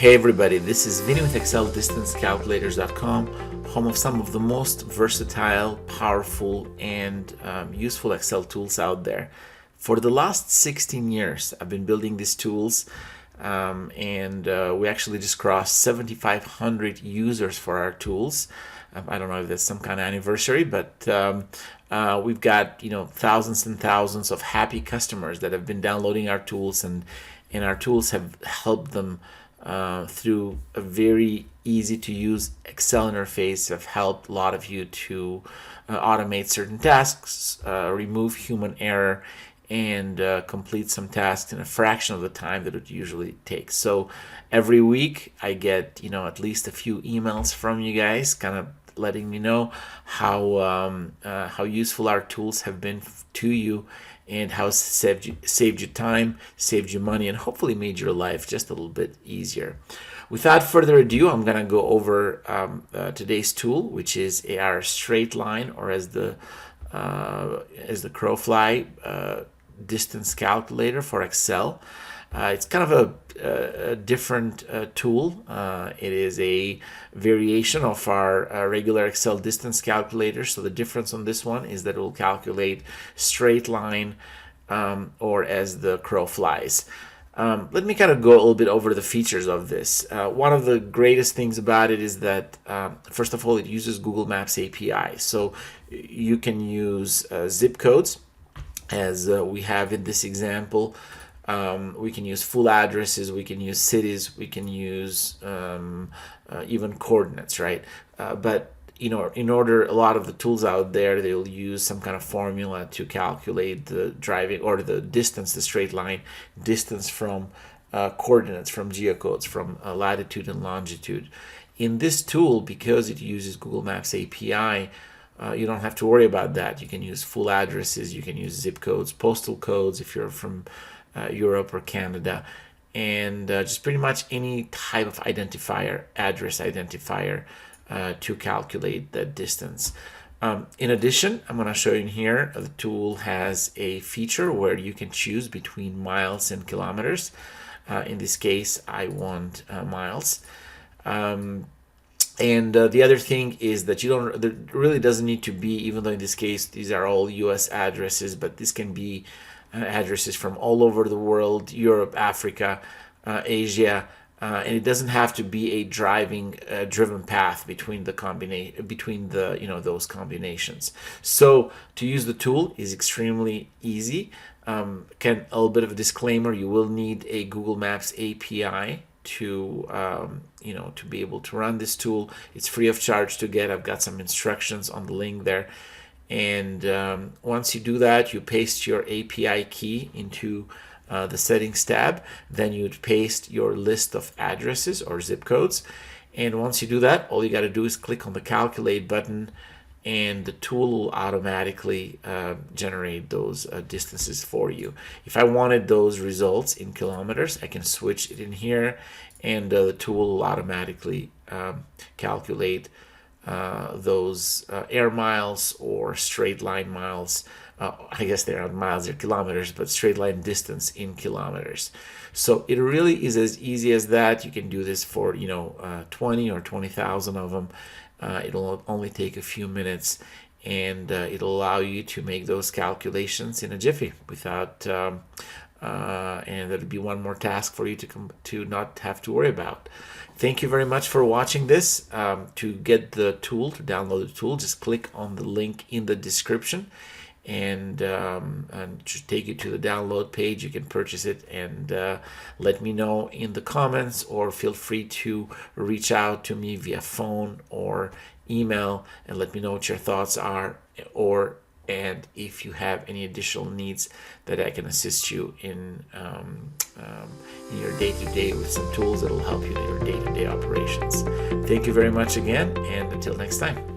Hey everybody, this is Vinny with ExcelDistanceCalculators.com, home of some of the most versatile, powerful, and useful Excel tools out there. For the last 16 years, I've been building these tools, and we actually just crossed 7,500 users for our tools. I don't know if that's some kind of anniversary, but we've got thousands and thousands of happy customers that have been downloading our tools, and our tools have helped them through a very easy to use Excel interface. Have helped a lot of you to automate certain tasks, remove human error, and complete some tasks in a fraction of the time that it usually takes. So every week I get at least a few emails from you guys kind of letting me know how useful our tools have been to you, and how it's saved you time, saved you money, and hopefully made your life just a little bit easier. Without further ado, I'm going to go over today's tool, which is our straight line, or as the crow fly, distance calculator for Excel. It's kind of a different tool. It is a variation of our regular Excel distance calculator. So the difference on this one is that it will calculate straight line, or as the crow flies. Let me kind of go a little bit over the features of this. One of the greatest things about it is that, first of all, it uses Google Maps API. So you can use zip codes, as we have in this example. We can use full addresses, we can use cities, we can use even coordinates, right? But in order, a lot of the tools out there, they'll use some kind of formula to calculate the driving or the distance, the straight line distance from coordinates, from geocodes, from latitude and longitude. In this tool, because it uses Google Maps API, you don't have to worry about that. You can use full addresses, you can use zip codes, postal codes if you're from Europe or Canada, and just pretty much any type of identifier, address identifier, to calculate that distance. In addition, I'm going to show you in here, the tool has a feature where you can choose between miles and kilometers. In this case, I want miles. And the other thing is that there really doesn't need to be, even though in this case these are all US addresses, but this can be addresses from all over the world, Europe, Africa, Asia, and it doesn't have to be a driven path between those combinations. So to use the tool is extremely easy. A little bit of a disclaimer: you will need a Google Maps API to be able to run this tool. It's free of charge to get. I've got some instructions on the link there. And once you do that, you paste your API key into the settings tab. Then you'd paste your list of addresses or zip codes. And once you do that, all you got to do is click on the calculate button, and the tool will automatically generate those distances for you. If I wanted those results in kilometers, I can switch it in here, and the tool will automatically calculate those air miles or straight line miles. I guess they're not miles, they're kilometers, but straight line distance in kilometers. So it really is as easy as that. You can do this for 20 or 20,000 of them. It'll only take a few minutes, and it'll allow you to make those calculations in a jiffy without and that'll be one more task for you to not have to worry about. Thank you very much for watching this. To get the tool, to download the tool, just click on the link in the description, and just take you to the download page. You can purchase it, and let me know in the comments, or feel free to reach out to me via phone or email and let me know what your thoughts are, and if you have any additional needs that I can assist you in your day-to-day with some tools that will help you in your day-to-day operations. Thank you very much again, and until next time.